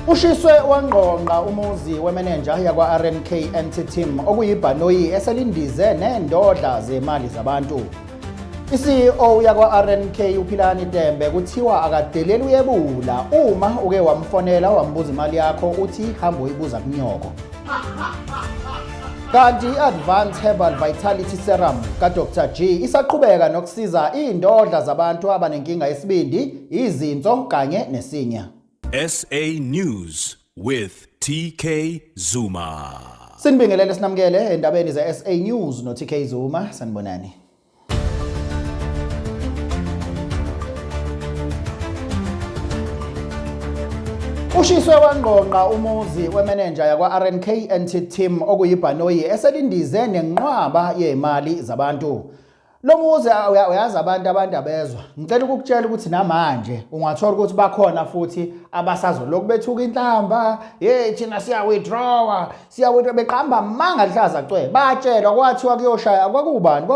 Ushiswe wangqongqa umuzi wemenenja yakwa-RNK Anti-Team okuyibhanoyi eselindize nendodla zemali zabantu. I-CEO yakwa-RNK uPhilani Tembe kuthiwa akadeleli uyebula uma uke wamfonela wambuza imali yakho uthi hamba uyibuza kunyoko. Kanti i-Advanced Herbal Vitality Serum ka-Dr. G isaqhubeka nokusiza indodla zabantu abanenkinga yesibindi, izinso kanye nesinya. SA News with TK Zuma. Sinibingelele sinamukele endabeni ze-SA News no-TK Zuma. Sanibonani. Ushiswe wangqongqa umuzi wemenenja yakwa-RNK Anti-Team okuyibhanoyi eselindize nenqwaba yemali zabantu. Lo muzi uyazi abantu abezwa. Ngicela ukukutshela ukuthi namanje ungathola ukuthi bakhona futhi abasazoloku bethuka inhlamba, thina siya beqamba manga lihlaza cwe. Batshelwa kwathiwa kuyoshaya kwakubani?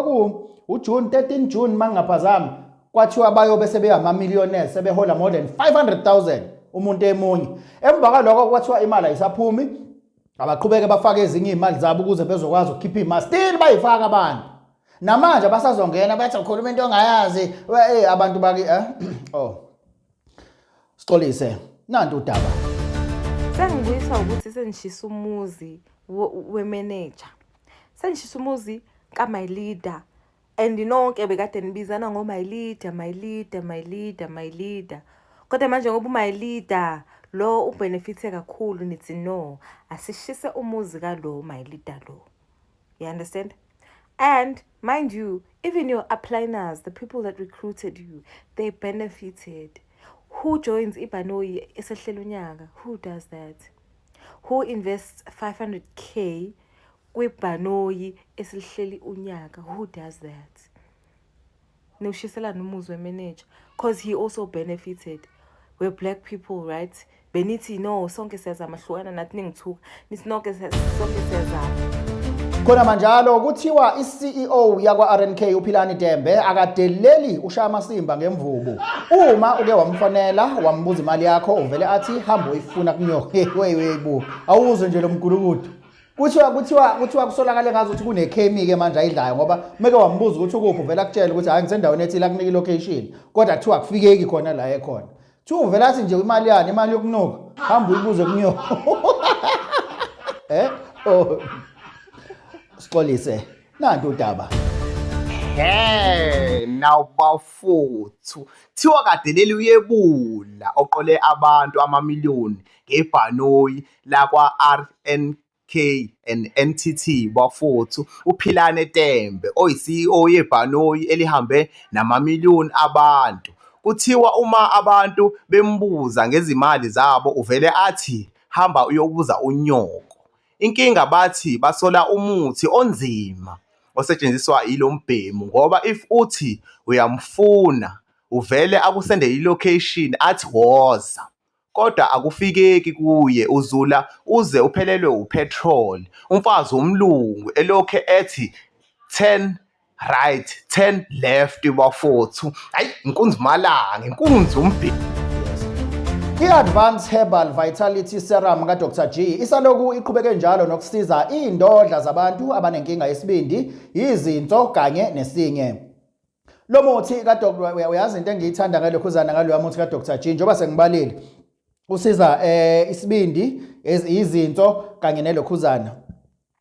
uJune 13 June mangaphazami. Kwathiwa bayobe sebeyama-millionaires sebehola more than 500,000 umuntu emunye. Emva kwalokho kwathiwa imali ayisaphumi. Abaqhubeke bafake ezinye imali zabo ukuze bezokwazi ukukhipha imali. Still bayifaka abantu. Namanje abasazongena bathi ukhuluma into ongayazi abantu baki Sixolise nanti udaba. Sengibuyisa ukuthi sengishisa umuzi wemanager. Sengishisa umuzi ka my leader and nonke bekade nibizana ngo my leader. Kodwa manje ngoba my leader lo ubenefite kakhulu nithi no asishise umuzi ka lo my leader lo. You understand? And mind you, even your upliners, the people that recruited you, they benefited. Who joins ibhanoyi esehlelo unyaka? Who does that? Who invests 500k kwibhanoyi esehleli unyaka? Who does that? Noshisela nomuzi wemanager because he also benefited. We're black people, right? Benithi no sonke siyazama hlukana nathi ningithuka. Nithi nonke sonke siyazama. Khona manjalo kuthiwa i-CEO yakwa-RNK uPhilani Tembe akadeleli ushaya amasimba ngemvubu. Uma uke wamfonela wambuza imali yakho uvele athi hamba uyifuna kunyoko. Weyibu awuzwe nje lo mgulukudu. Kuthiwa kusolakale ngazi ukuthi kunekhemi ke manje ayidlayo ngoba meke wambuza ukuthi ukuphi uvela akutshela ukuthi hayi ngisendaweni ethile akunika ilocation kodwa kuthiwa akufikeki khona la ekhona. Kuthiwa uvela athi nje imali yani imali yokunuka hamba uyibuze kunyoko. Sixolise nanti udaba. Now bafuthu thiwa kadeleli uyebula oqole abantu amamiliyoni ngebhanoyi lakwa RNK and NTT bafuthu uPhilani Tembe oyi-CEO yebhanoyi elihambe namamiliyoni abantu. Kuthiwa uma abantu bembuza ngezimali zabo uvele athi hamba uyobuza unyoko. Inkinga bathi basola umuthi onzima osetshenziswa ilombhemu ngoba if uthi uyamfuna uvele akusende ilocation athi woza kodwa akufikeki kuye uzula uze uphelelwe upetrol. Umfazi umlungu elokhe ethi 10 right 10 left bafuthu hayi inkunzi malanga inkunzi umbhemu. I-Advanced Herbal Vitality Serum ka-Dr. G isaloku iqhubeke njalo nokusiza indodla zabantu abanenkinga yesibindi, izinso kanye nesinye. Lo muthi ka-Dr. uyazi into engiyithanda ngalokhuzana ngaloya muthi ka-Dr. G njengoba sengibalile usiza isibindi, izinso kanye nelokhuzana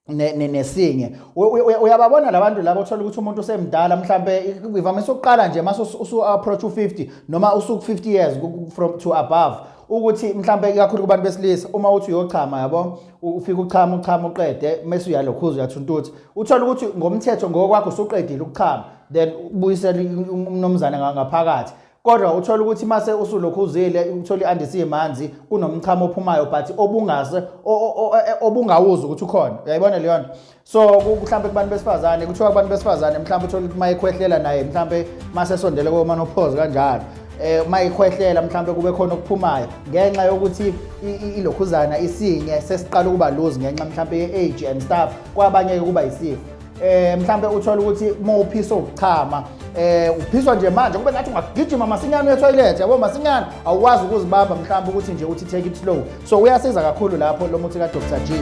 nesinye. Uyababona labantu labo uthola ukuthi umuntu usemdala mhlambe ivamise ukuqala nje mase usu-approach u-50 noma usuku-50 years from to above ukuthi mhlambe kakhulu kubantu besilisa uma uthi uyochama yabo ufika uchama uqede mase uyalokhuza uyathuntuthi uthola ukuthi ngomthetho ngokwakho usuqedile ukuchama then ubuyisela umnomzana ngaphakathi. Kodwa uthola ukuthi mase usulokhuzile uthola iandisi imanzi kunomchamo ophumayo but obungawuzi ukuthi ukhona. Uyayibona leyo nto. So mhlambe kubantu besifazane kuthiwa kubantu besifazane mhlambe uthola ukuthi mayikhwehlela naye mhlambe mase sondele ko menopause kanjalo. Mayikhwehlela mhlambe kube khona okuphumayo ngenxa yokuthi ilokhuzana isinye sesiqala ukuba lose ngenxa mhlambe ye-age and stuff kwabanye kuba isifo. Mhlambe uthola ukuthi mawuphisa ukuchama uphiswa nje manje kube ngathi ungagijima masinyane etoilet yabo masinyane awukwazi ukuzibamba mhlawumbe ukuthi nje uthi take it slow so uyasiza kakhulu lapho lo muthi ka Dr G.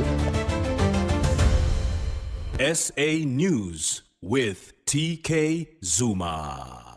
SA News with TK Zuma.